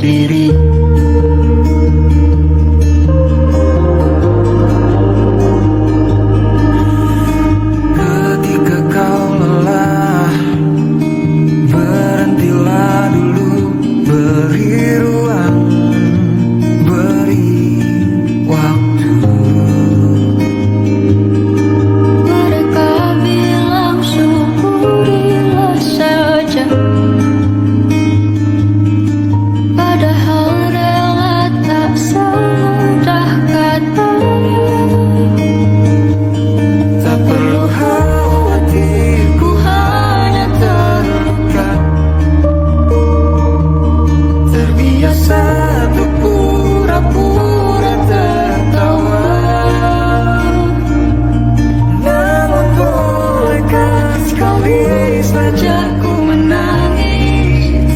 diri. Ketika kau lelah, berhentilah dulu, beri ruang, beri waktu. Mereka bilang syukurilah saja, padahal rela tak semudah katanya. Tak perlu khawatir, ku hanya terluka, terbiasa untuk pura-pura tertawa. Namun bolehkah sekali saja ku menangis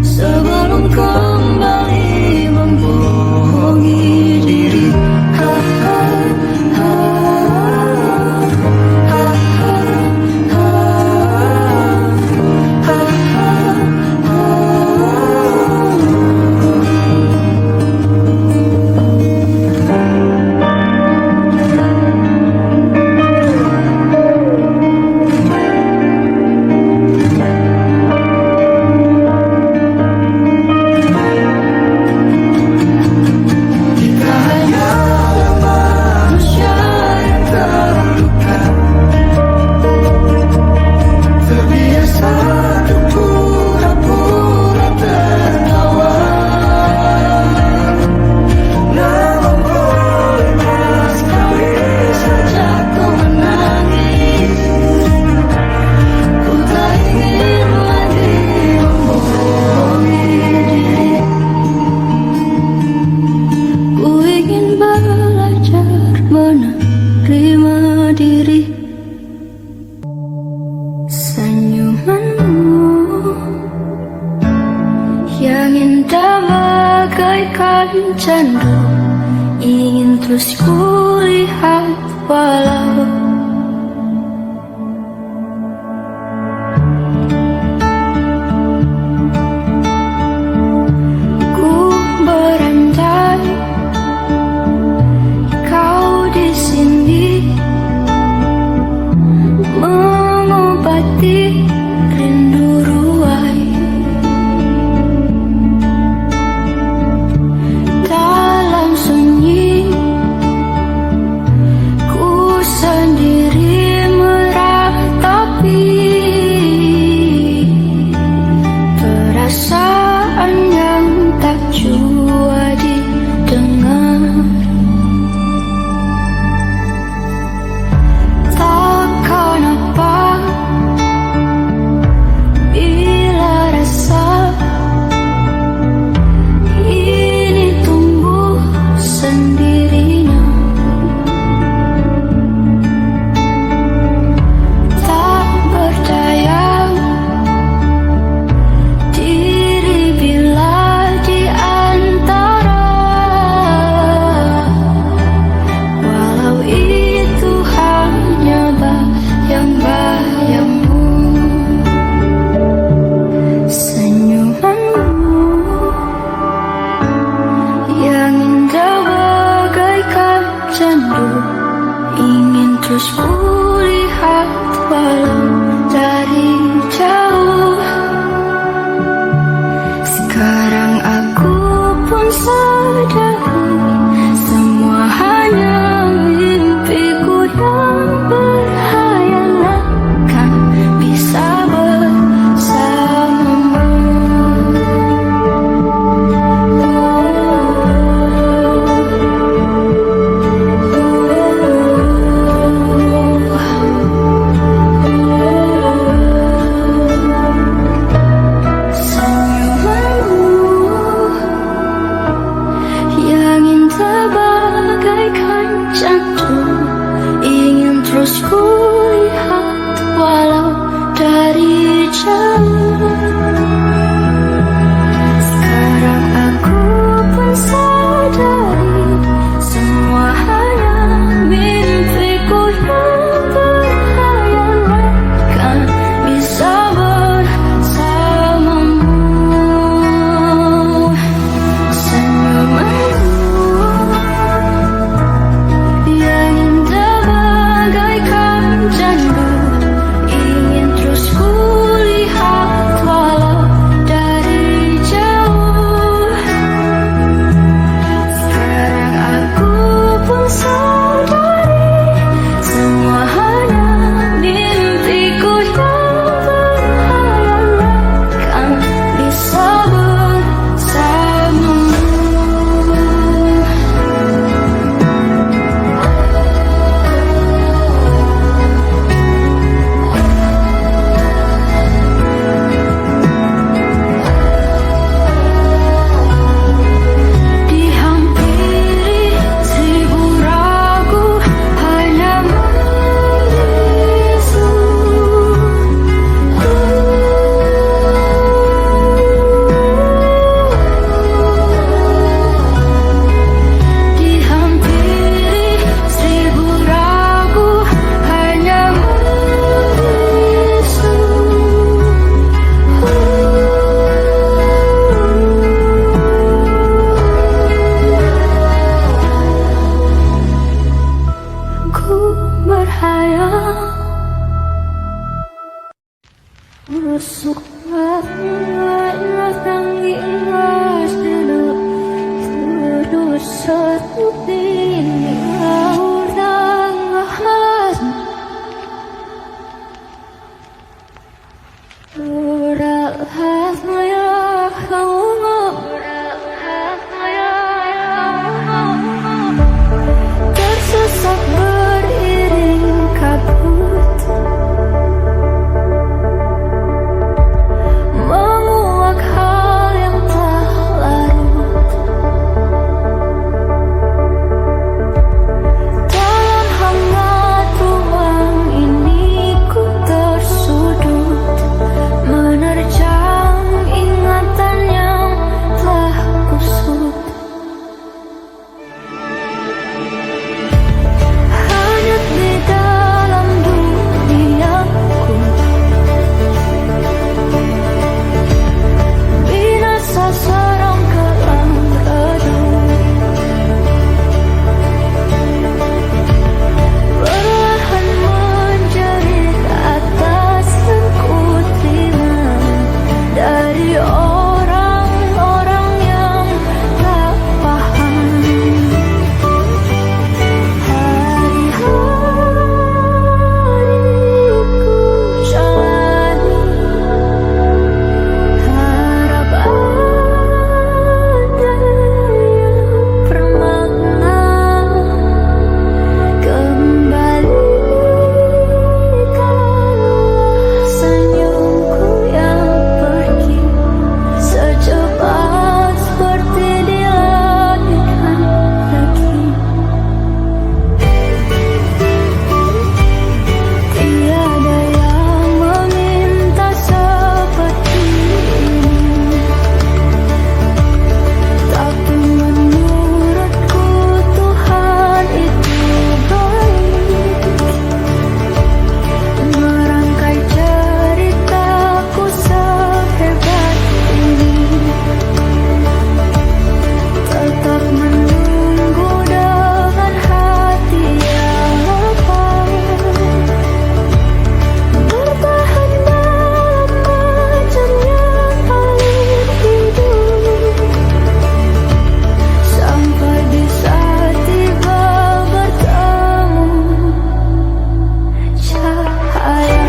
sebelum kembali membohongi diri. Ha, ha, ha, ha, ha, ha, ha, ha, ha. Kita hanyalah manusia yang terluka, terbiasa untuk pura-pura tertawa. Namun bolehkah sekali saja ku menangis, ku tak ingin lagi membohongi diri. Ku ingin belajar menerima diri. Senyumanmu yang indah bagaikan candu, ingin terus kulihat walau ku berandai kau di sini mengobati rindu ruai. Dalam sunyi ku sendiri meratapi perasaan yang tak jua didengar. Takkan apa bila rasa ini tumbuh sendirinya. Tak berdaya diri bila di antara, walau itu hanya bayang-bayangmu. Senyumanmu yang indah bagaikan candu, ingin terus kulihat walau dari jauh. Sekarang aku pun sadari semua hanya mimpiku yang berhayalan, kan bisa bersamamu. Senyumanmu sepi lautan tersesat beriring kabut, menguak hal yang telah larut. Dalam hangat ruang ini ku tersudut, menerjang ingatan yang telah kusut. Hanyut di dalam duniaku, binasa serangkaian redup. Perlahan menjerit atas yang ku terima dari orang-orang yang tak paham. Hari-hari ku jalani, harap ada yang bermakna. Kembalikanlah senyumku yang pergi secepat seperti dilahirkan lagi. Tiada yang meminta seperti ini, tapi menurutku Tuhan itu baik. Merangkai ceritaku sehebat ini, tetap menunggu dengan hati yang lapar, bertahan dalam macamnya air hidup, sampai bisa tiba bertemu cahaya.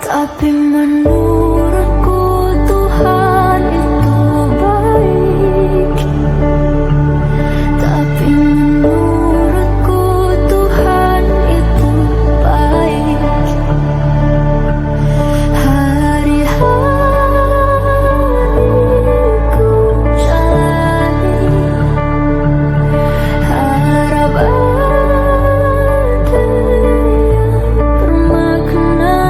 Tapi menurutku Tuhan itu baik. Tapi menurutku Tuhan itu baik. Hari-hari ku jalani, harap ada yang bermakna.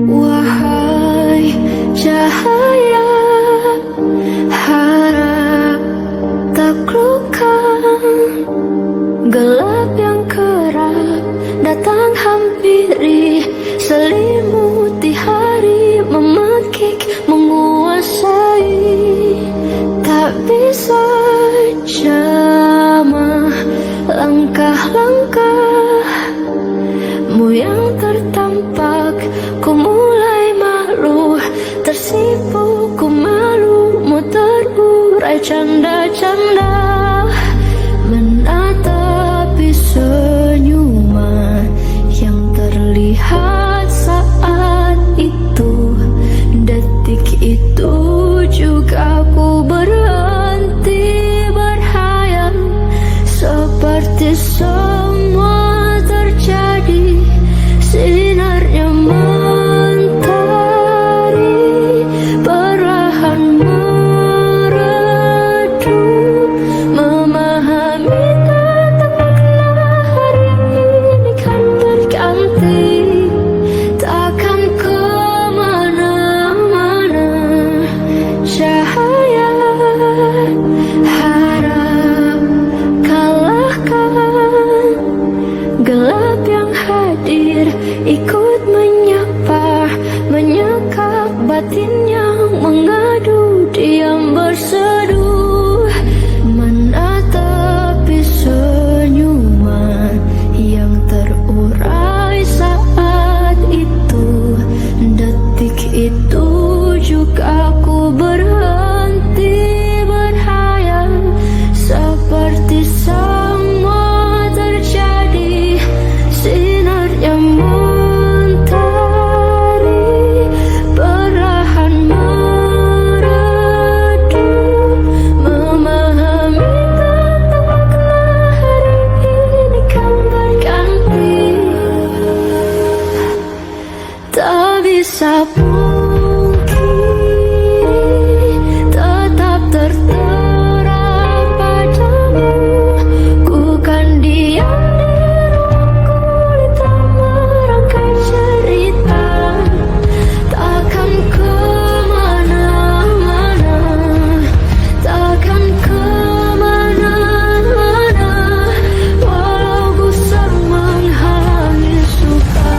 Wahai cahaya, harap taklukkan gelap yang kerap datang hampiri, selimuti hari, memekik, menguasai. Tak bisa jamah langkah-langkahmu yang tertampak. Ku mulai malu, tersipu, ku malumu terurai canda-canda, menatapi senyuman yang terlihat saat itu. Detik itu juga ku berhenti berhayal, seperti semua terjadi. Sinarnya mentari perlahan meredup, memahami kata makna hari ini kan berganti. Takkan kemana-mana cahaya, harap kalahkan gelap yang hadir, ikut menyapa, menyekap batin yang mengadu, diam berseduh, menatapi senyuman yang terurai saat itu. Detik itu juga ku berhenti berhayal, seperti semua terjadi. Sinarnya mentari perlahan meredup, memahami kata makna hari ini kan berganti. Tak bisa pungkiri, tetap tertera padamu. Ku kan diam di ruang kulit, tak merangkai cerita. Takkan kemana-mana, takkan kemana-mana, walau gusar menghalangi suka.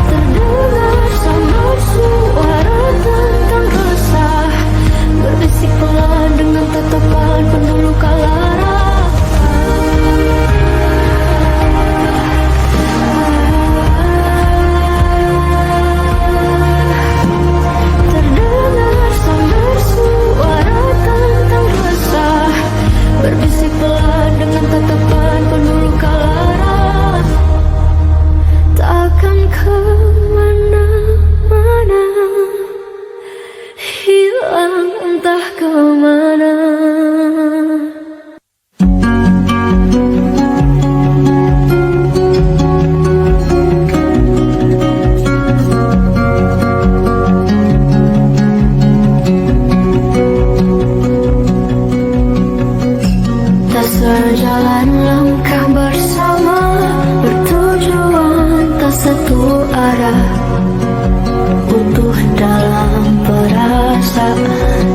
Terdengar samar suara tentang resah, berbisik pelan dengan tatapan penuh luka lara. Terdengar samar suara tentang resah, berbisik pelan dengan tatapan penuh luka lara. Takkan kemana-mana, hilang entah kemana. Tak sejalan langkah bersama, bertujuan tak satu arah, utuh dalam perasaan.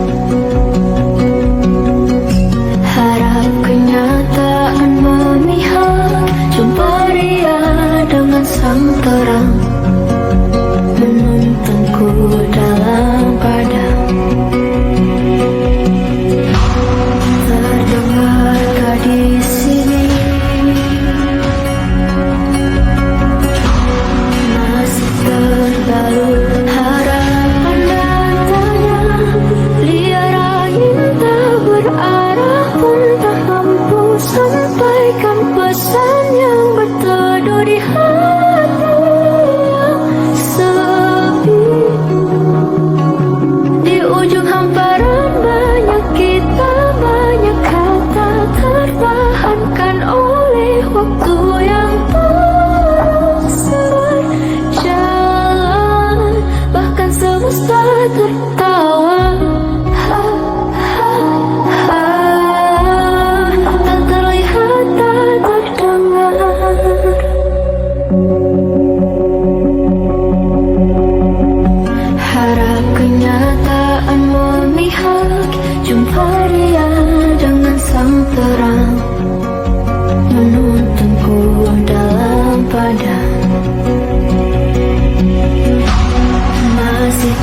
Harap kenyataan memihak, jumpa dia dengan sang terang, menuntunku dalam padam. Terdengarkah di sini masih terbalut harapan dan tanya, liar angin tak berarah pun tak mampu sampaikan pesan yang berteduh di hati yang sepi. Di ujung hamparan banyak kita, banyak kata tertahankan oleh waktu yang terus berjalan. Bahkan semesta tertawa jumpa dia dengan sang terang, menuntunku dalam padang. Masih